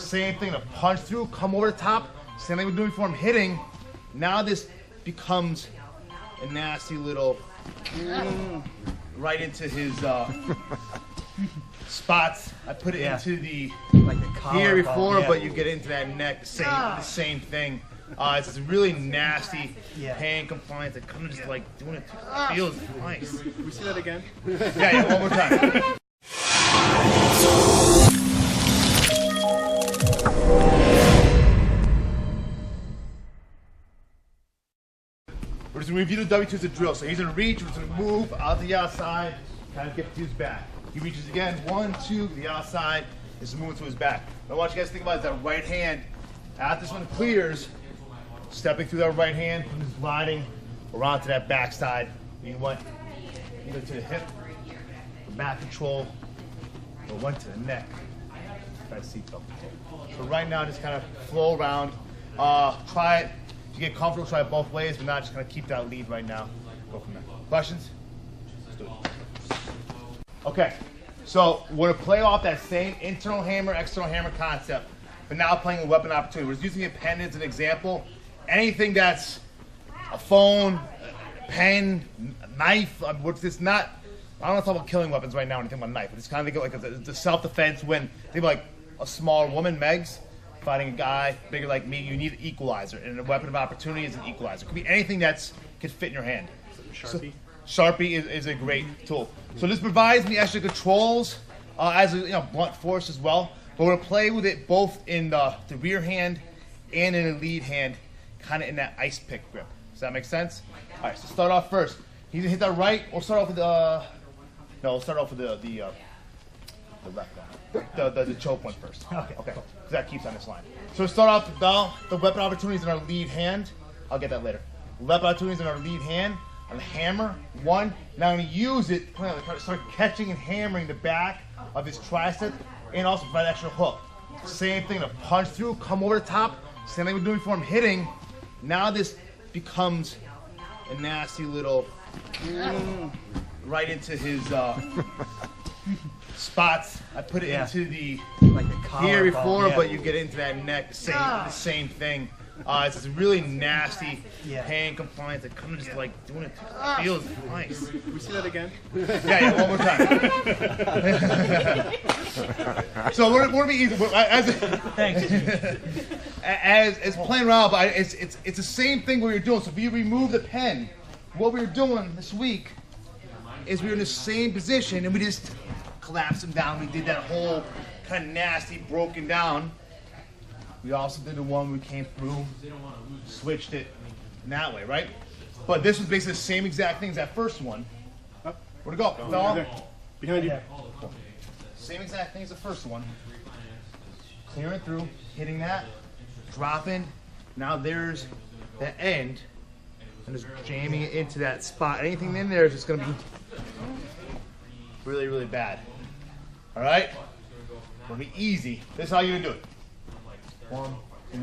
same thing to punch through, come over the top. Same thing we're doing before I'm hitting. Now this becomes a nasty little right into his spots. I put it into the here before, but you get into that neck. The same thing. It's this really nasty pain compliance. It kind of just like doing it. Feels nice. Can we see that again? Yeah, one more time. We're just going to review the W2 as a drill. So he's going to reach, we're going to move out to the outside, kind of get to his back. He reaches again, 1, 2, the outside, is moving to his back. What I want you guys to think about is that right hand, after this one clears, stepping through that right hand, just gliding around to that back side. You want either to the hip, the back control, or one to the neck. Try to seatbelt control. So right now, just kind of flow around. Try it. If you get comfortable, try it both ways, but not just kind of keep that lead right now. Go from there. Questions? Let's do it. Okay, so we're going to play off that same internal hammer, external hammer concept, but now playing a weapon opportunity. We're just using a pen as an example. Anything that's a phone, a pen, a knife, it's not, I don't want to talk about killing weapons right now or anything about a knife, but it's kind of think of like the self-defense when, think of like a small woman, Megs, fighting a guy bigger like me, you need an equalizer, and a weapon of opportunity is an equalizer. It could be anything that can fit in your hand. Sharpie. So, Sharpie is a great tool. So this provides me extra controls as a blunt force as well. But we're gonna play with it both in the rear hand and in the lead hand, kind of in that ice pick grip. Does that make sense? All right. So start off first. He's gonna hit that right. We'll start off with we'll start off with the left one. The choke one first. Okay. Because that keeps on this line. So we start off with the weapon opportunities in our lead hand. I'll get that later. Weapon opportunities in our lead hand. On the hammer, 1. Now I'm going to use it, start catching and hammering the back of his tricep, and also provide extra hook. Same thing to punch through, come over the top. Same thing we're doing before I'm hitting. Now this becomes a nasty little right into his spots. I put it into the here before, but you get into that neck. The same thing. It's this really nasty pain compliance. It kind of just like doing it. Feels nice. Can we see that again? Yeah, one more time. So we're gonna be easy. As playing around, but it's the same thing what you're doing. So if you remove the pen, what we were doing this week is we were in the same position and we just collapsed him down. We did that whole kind of nasty broken down. We also did the one we came through, switched it in that way, right? But this was basically the same exact thing as that first one. Where'd it go? Behind you. Same exact thing as the first one. Clearing through, hitting that, dropping. Now there's the end, and just jamming it into that spot. Anything in there is just going to be really, really bad. All right? It's going to be easy. This is how you're going to do it. 1, 2,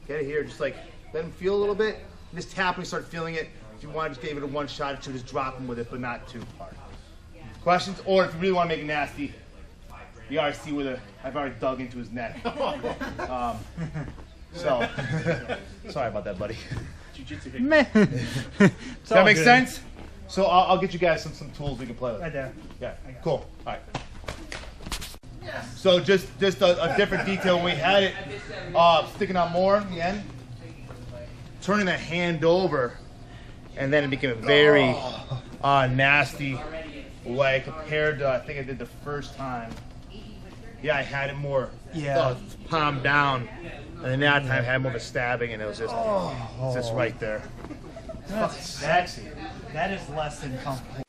get it here, just like let him feel a little bit, just tap when you start feeling it. If you want to just give it a one shot or two, just drop him with it, but not too hard. Questions? Or if you really want to make it nasty, you already see where I've already dug into his neck. So, sorry about that, buddy. Jiu-jitsu. Does that make sense? So I'll get you guys some tools we can play with. Right there. Yeah, cool. All right. So just a different detail. We had it sticking out more in the end, turning the hand over, and then it became a very nasty way compared to I think I did the first time. Yeah, I had it more palm down, and then that time I had more of a stabbing, and it was just right there. That's sexy. That is less than comfortable.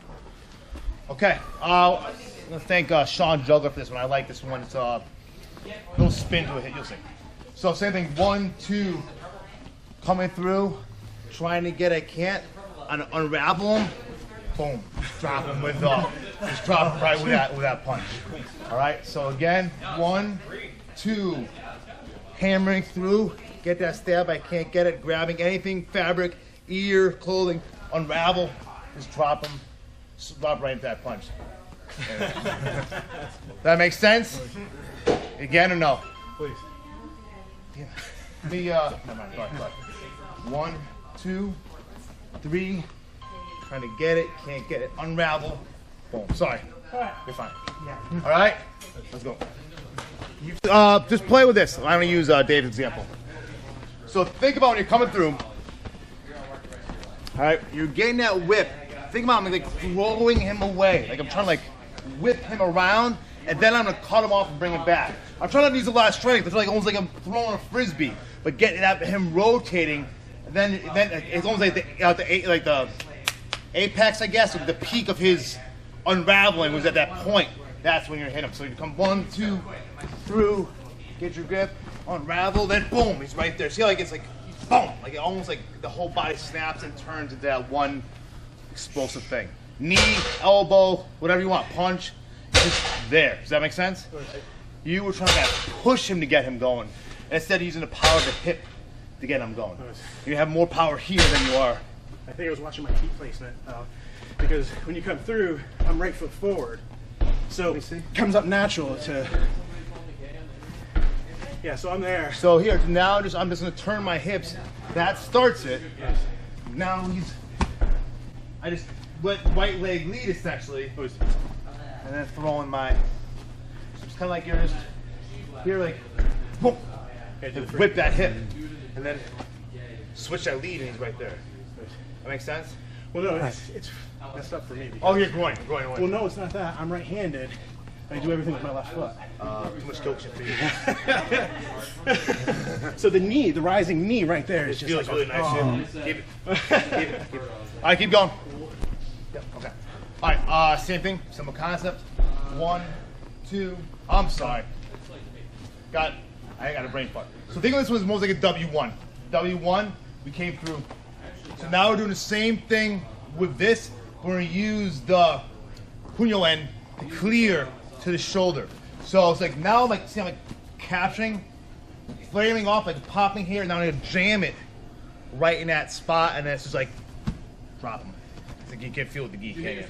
Okay, I'm going to thank Sean Juggler for this one. I like this one. It's a little spin to a hit, you'll see. So same thing, 1, 2, coming through, trying to get a can't, unravel him, boom, drop him with, just drop him right with that punch. All right, so again, 1, 2, hammering through, get that stab, I can't get it, grabbing anything, fabric, ear, clothing, unravel, just drop him, drop right into that punch. That makes sense? Again or no? Please. Damn. Me, never mind. Go ahead. 1, 2, 3. Trying to get it, can't get it. Unravel. Boom. Sorry. You're fine. Yeah. All right. Let's go. Just play with this. I'm gonna use Dave's example. So think about when you're coming through. All right, you're getting that whip. Think about me like throwing him away. Like I'm trying to like whip him around, and then I'm gonna cut him off and bring him back. I'm trying not to use a lot of strength. It's like almost like I'm throwing a frisbee, but getting that him rotating, and then it's almost like the apex, I guess, or the peak of his unraveling was at that point. That's when you're hitting him. So you come 1, 2, through, get your grip, unravel, then boom, he's right there. See how like it's like boom, like it almost like the whole body snaps and turns into that one explosive thing. Knee, elbow, whatever you want, punch, just there. Does that make sense? You were trying to push him to get him going, instead of using the power of the hip to get him going. You have more power here than you are. I think I was watching my feet placement because when you come through, I'm right foot forward. So it comes up natural to, yeah, so I'm there. So here, now I'm just gonna turn my hips. That starts it. Now I just let right leg lead essentially. And then throwing my, so it's kind of like you're just, here like, boom, and whip that hip. And then switch that lead and he's right there. That makes sense? Well, no, it's messed up for me. Oh, you're groin. Well, no, it's not that. I'm right-handed. I do everything with my left foot. Too much coaching for you. So the knee, the rising knee right there is just feels like, really nice. Keep it. Keep it. All right, keep going. Yep, okay. All right, same thing, similar concept. 1, 2, I'm sorry. I got a brain fart. So think of this one as most like a W1. W1, we came through. So now we're doing the same thing with this. We're gonna use the puño end to clear to the shoulder. So it's like now, like see, I'm like capturing, flaring off, like popping here. Now I'm gonna jam it right in that spot, and then it's just like drop them. It's like you can feel the gi, can't you?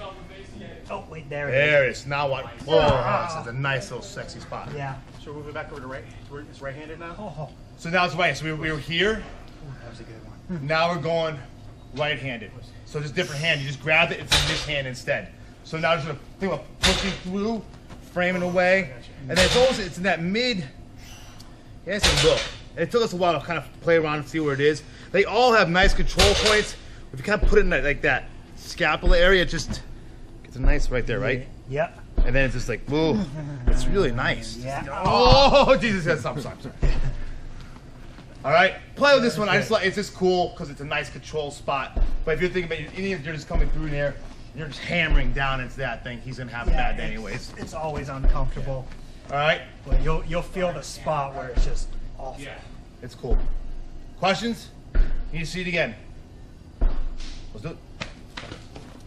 Oh, wait, there There it is. Now what? Oh, this is a nice little sexy spot. Yeah. So we're moving back over to right. It's right-handed now. Oh, So now it's right. So we were here. That was a good one. Now we're going right-handed. So just different hand. You just grab it. It's in this hand instead. So now just gonna think about pushing through, framing away, and then it's in that mid. Yeah, it's a look. And it took us a while to kind of play around and see where it is. They all have nice control points. If you kind of put it in that, like that scapula area, it just gets a nice right there, right? yep. And then it's just like, whoa, it's really nice. Yeah. Oh, Jesus, I'm sorry. All right, play with this one. I just like it's just cool because it's a nice control spot. But if you're thinking about even if you're just coming through there, you're just hammering down into that thing, he's gonna have a bad day anyways. It's always uncomfortable. All right, But you'll feel the spot where it's just awful. it's cool. Questions? You need to see it again. Let's do it.